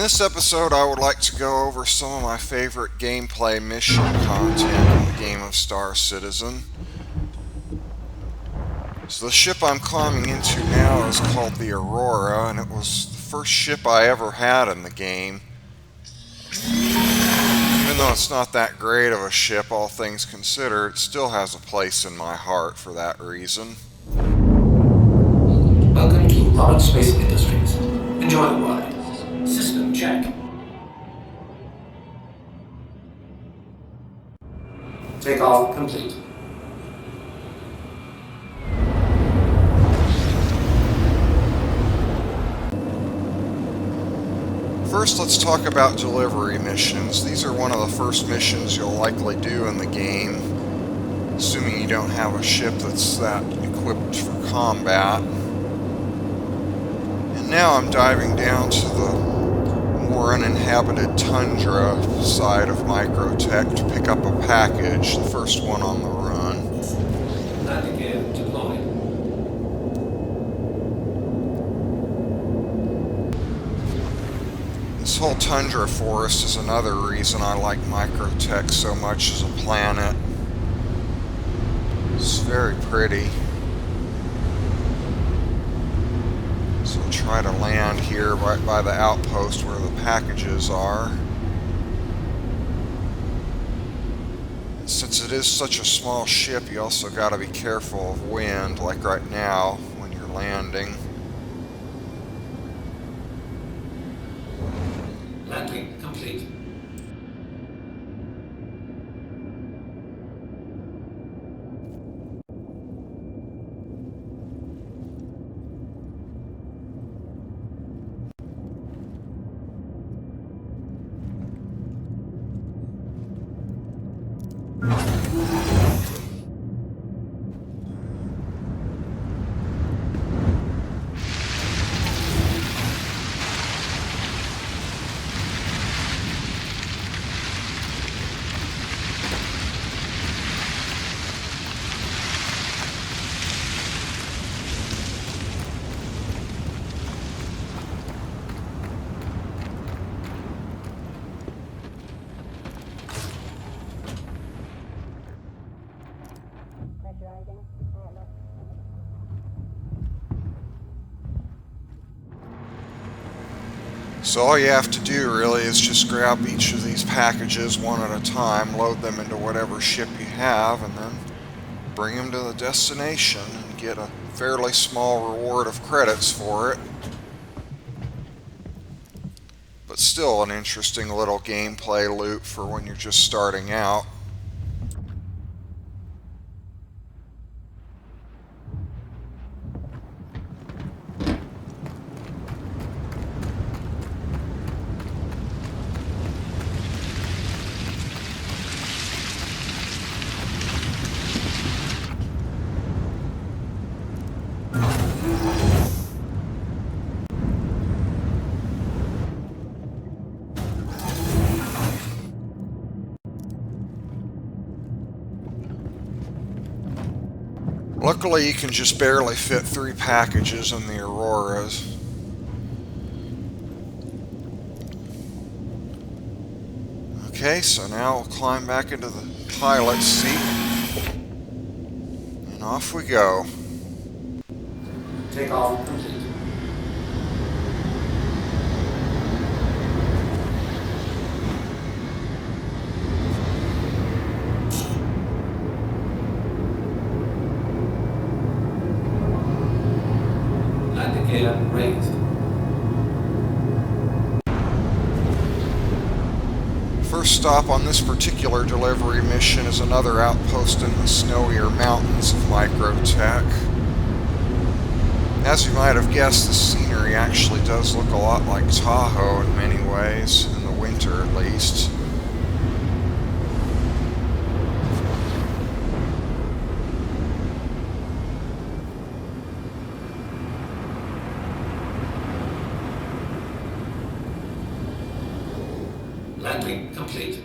this episode, I would like to go over some of my favorite gameplay mission content in the game of Star Citizen. So the ship I'm climbing into now is called the Aurora, and it was the first ship I ever had in the game. Even though it's not that great of a ship, all things considered, it still has a place in my heart for that reason. Welcome to Robert Space Industries. Enjoy the ride. System check. Takeoff complete. First, let's talk about delivery missions. These are one of the first missions you'll likely do in the game, assuming you don't have a ship that's that equipped for combat. And now I'm diving down to the more uninhabited tundra side of Microtech to pick up a package, the first one on the run. Landing gear deployed. This whole tundra forest is another reason I like Microtech so much as a planet. It's very pretty. So I'll try to land here right by the outpost where the packages are. Since it is such a small ship, you also got to be careful of wind, like right now when you're landing. Landing complete. So all you have to do really is just grab each of these packages one at a time, load them into whatever ship you have, and then bring them to the destination and get a fairly small reward of credits for it. But still an interesting little gameplay loop for when you're just starting out. Luckily, you can just barely fit 3 packages in the Auroras. Okay, so now we'll climb back into the pilot's seat. And off we go. Takeoff complete. Landing gear raised. First stop on this particular delivery mission is another outpost in the snowier mountains of Microtech. As you might have guessed, the scenery actually does look a lot like Tahoe in many ways, in the winter at least. Landing complete.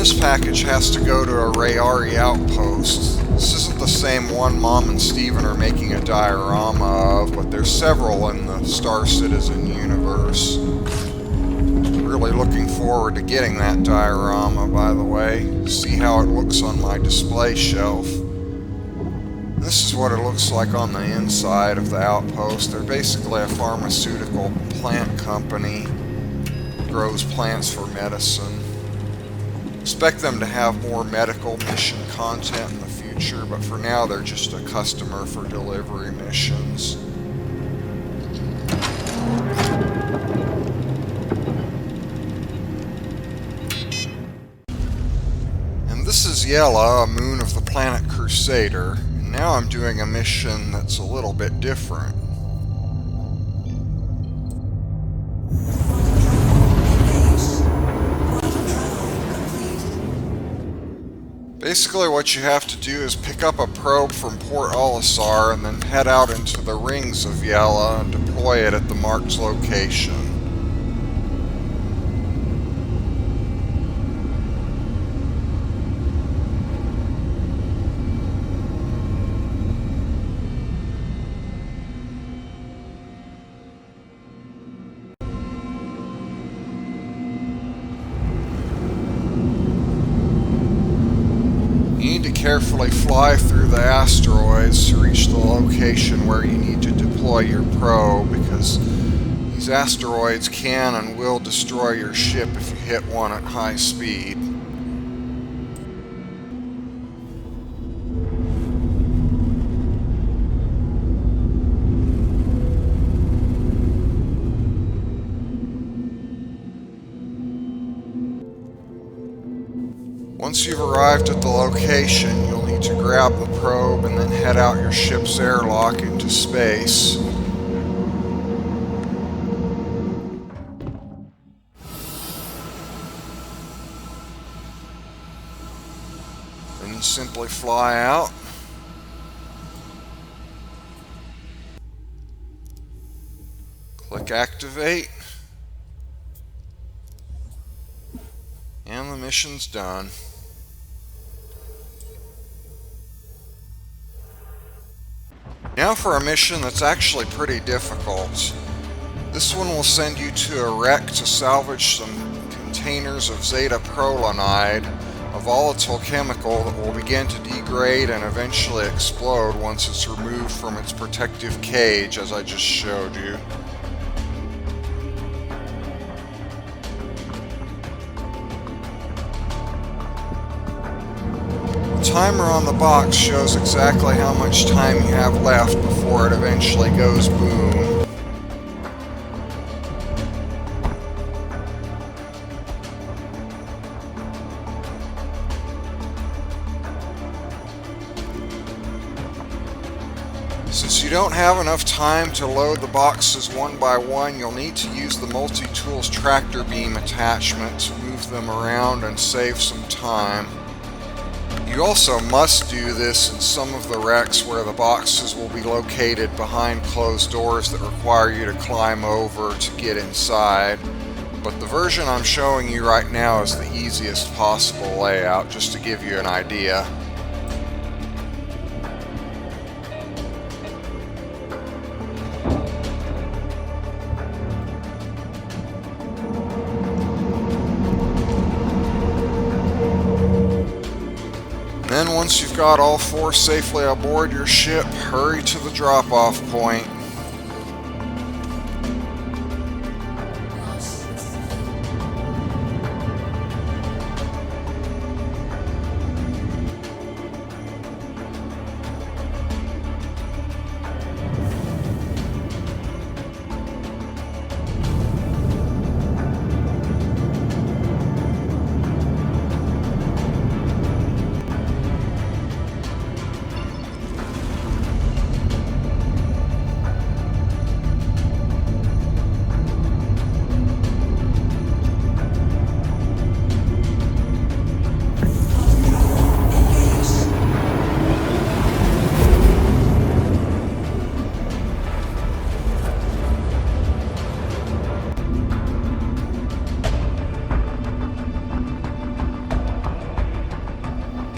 this package has to go to a Rayari outpost. This isn't the same one Mom and Steven are making a diorama of, but there's several in the Star Citizen universe. Really looking forward to getting that diorama, by the way. See how it looks on my display shelf. This is what it looks like on the inside of the outpost. They're basically a pharmaceutical plant company. Grows plants for medicine. Expect them to have more medical mission content in the future, but for now they're just a customer for delivery missions. And this is Yela, a moon of the planet Crusader, and now I'm doing a mission that's a little bit different. Basically what you have to do is pick up a probe from Port Olisar and then head out into the rings of Yela and deploy it at the marked location. Carefully fly through the asteroids to reach the location where you need to deploy your probe, because these asteroids can and will destroy your ship if you hit one at high speed. Once you've arrived at the location, you'll need to grab the probe and then head out your ship's airlock into space. Then you simply fly out. Click activate. And the mission's done. Now for a mission that's actually pretty difficult. This one will send you to a wreck to salvage some containers of Zeta Prolanide, a volatile chemical that will begin to degrade and eventually explode once it's removed from its protective cage, as I just showed you. The timer on the box shows exactly how much time you have left before it eventually goes boom. Since you don't have enough time to load the boxes one by one, you'll need to use the Multi-Tools tractor beam attachment to move them around and save some time. You also must do this in some of the wrecks where the boxes will be located behind closed doors that require you to climb over to get inside. But the version I'm showing you right now is the easiest possible layout, just to give you an idea. Then once you've got all four safely aboard your ship, hurry to the drop-off point.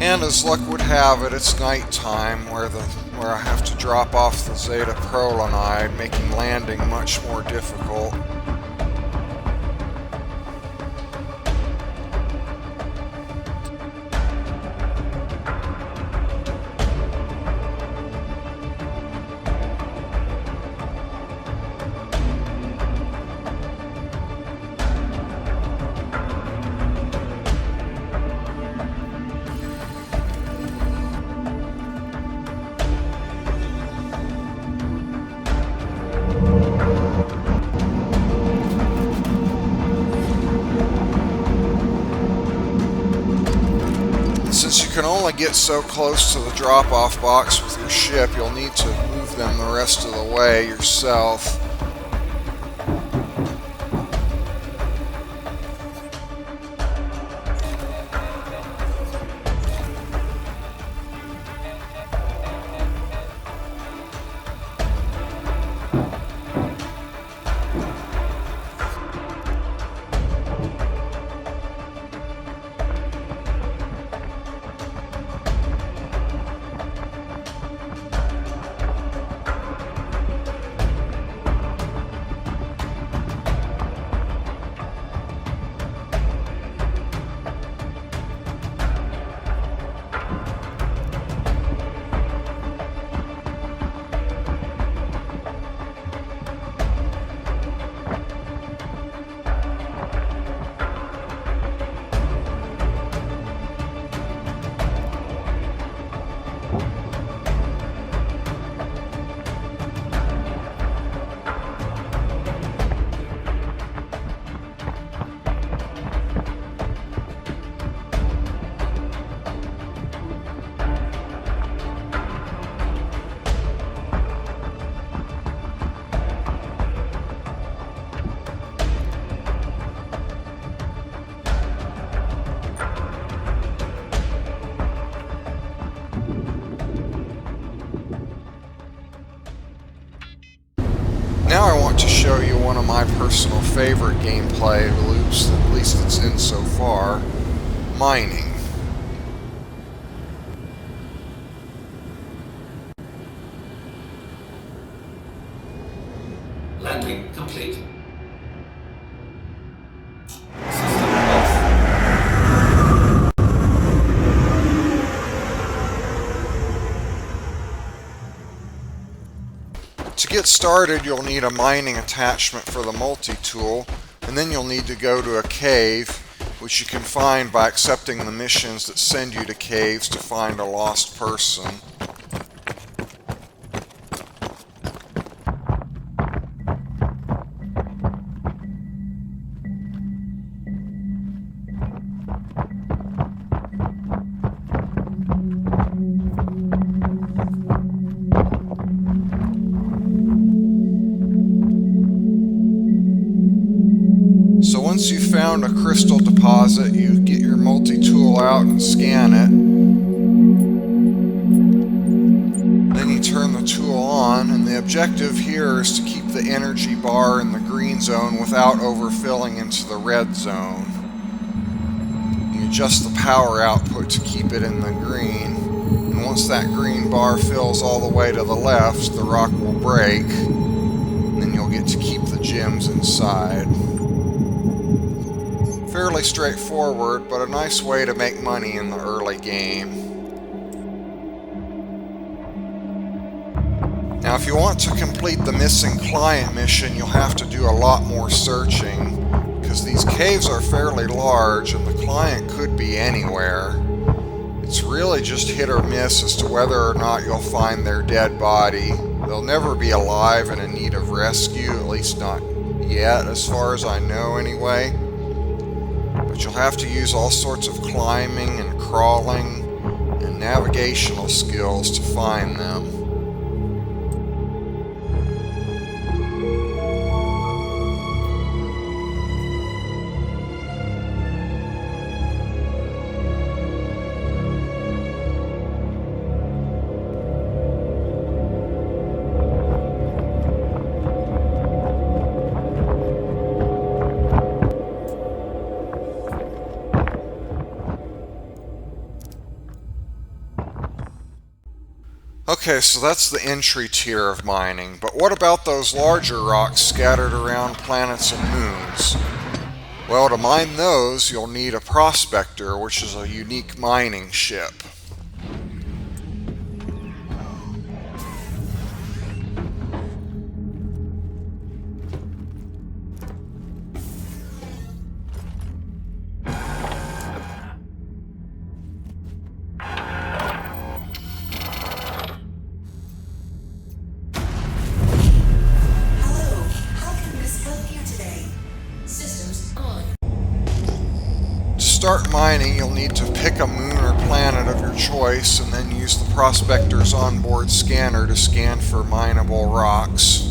And as luck would have it, it's nighttime where I have to drop off the Zeta Prolanide, making landing much more difficult. Since you can only get so close to the drop-off box with your ship, you'll need to move them the rest of the way yourself. Now I want to show you one of my personal favorite gameplay loops, at least it's in so far, mining. Landing complete. To get started, you'll need a mining attachment for the multi-tool, and then you'll need to go to a cave, which you can find by accepting the missions that send you to caves to find a lost person. So once you've found a crystal deposit, you get your multi-tool out and scan it. Then you turn the tool on, and the objective here is to keep the energy bar in the green zone without overfilling into the red zone. You adjust the power output to keep it in the green, and once that green bar fills all the way to the left, the rock will break, and then you'll get to keep the gems inside. Fairly straightforward, but a nice way to make money in the early game. Now, if you want to complete the missing client mission, you'll have to do a lot more searching, because these caves are fairly large and the client could be anywhere. It's really just hit or miss as to whether or not you'll find their dead body. They'll never be alive and in need of rescue, at least not yet, as far as I know anyway. But you'll have to use all sorts of climbing and crawling and navigational skills to find them. Okay, so that's the entry tier of mining, but what about those larger rocks scattered around planets and moons? Well, to mine those, you'll need a prospector, which is a unique mining ship. To start mining, you'll need to pick a moon or planet of your choice and then use the prospector's onboard scanner to scan for mineable rocks.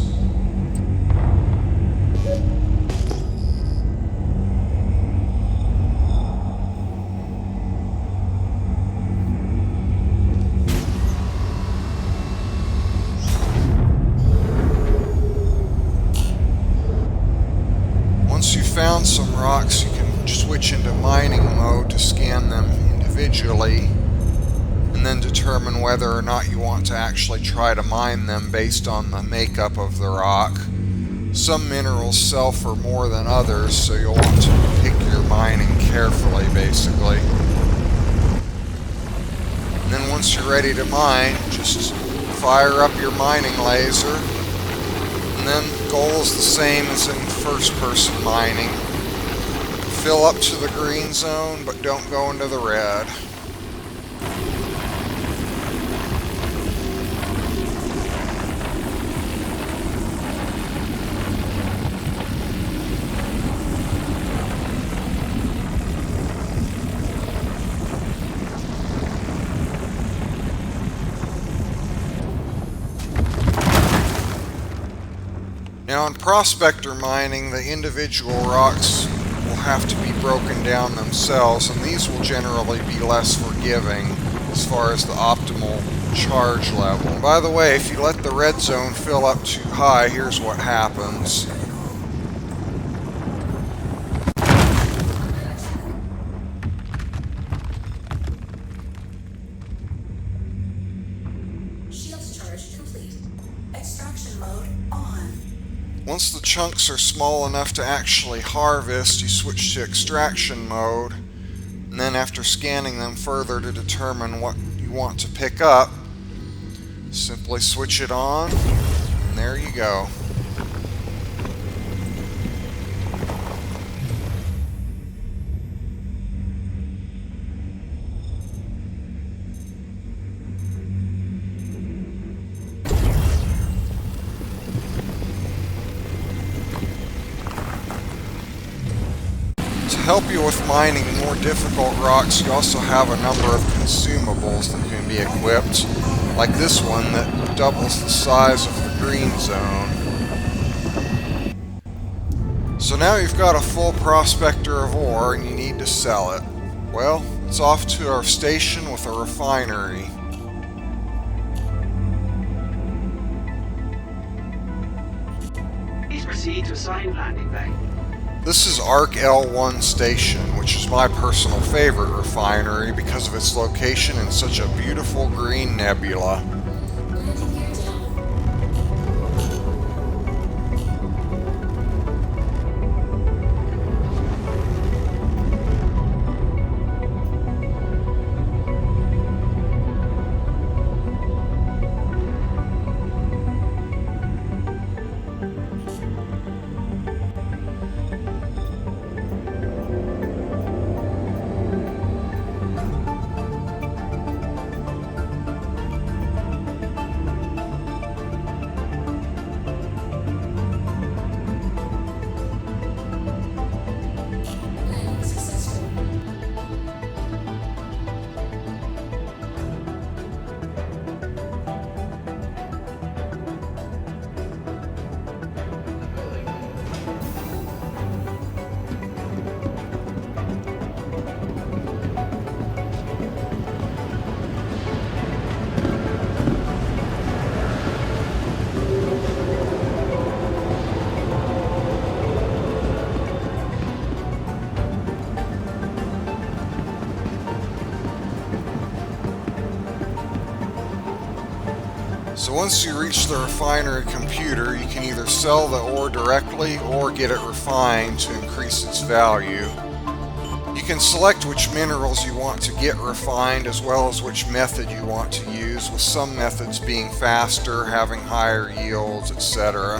Once you've found some rocks, you can switch into mining mode to scan them individually and then determine whether or not you want to actually try to mine them based on the makeup of the rock. Some minerals sell for more than others, so you'll want to pick your mining carefully, basically. And then once you're ready to mine, just fire up your mining laser. And then the goal is the same as in first-person mining. Fill up to the green zone, but don't go into the red. Now in prospector mining, the individual rocks will have to be broken down themselves, and these will generally be less forgiving as far as the optimal charge level. And by the way, if you let the red zone fill up too high, here's what happens. Shields charge complete. Extraction mode on. Once the chunks are small enough to actually harvest, you switch to extraction mode, and then after scanning them further to determine what you want to pick up, simply switch it on, and there you go. To help you with mining more difficult rocks, you also have a number of consumables that can be equipped, like this one that doubles the size of the green zone. So now you've got a full prospector of ore and you need to sell it. Well, it's off to our station with a refinery. Please proceed to assigned landing bay. This is ARC L1 Station, which is my personal favorite refinery because of its location in such a beautiful green nebula. Landing gear down. So once you reach the refinery computer, you can either sell the ore directly or get it refined to increase its value. You can select which minerals you want to get refined as well as which method you want to use, with some methods being faster, having higher yields, etc.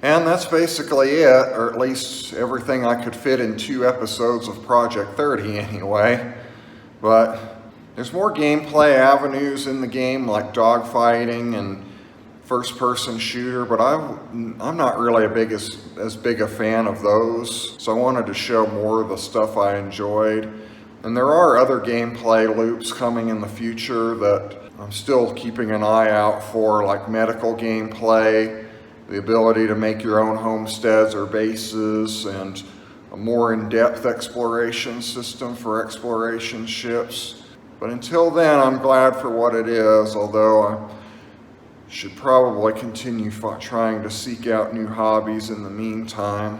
And that's basically it, or at least everything I could fit in 2 episodes of Project 30 anyway. But there's more gameplay avenues in the game, like dogfighting and first-person shooter, but I'm not really as big a fan of those, so I wanted to show more of the stuff I enjoyed. And there are other gameplay loops coming in the future that I'm still keeping an eye out for, like medical gameplay, the ability to make your own homesteads or bases, and a more in-depth exploration system for exploration ships. But until then, I'm glad for what it is, although I should probably continue trying to seek out new hobbies in the meantime.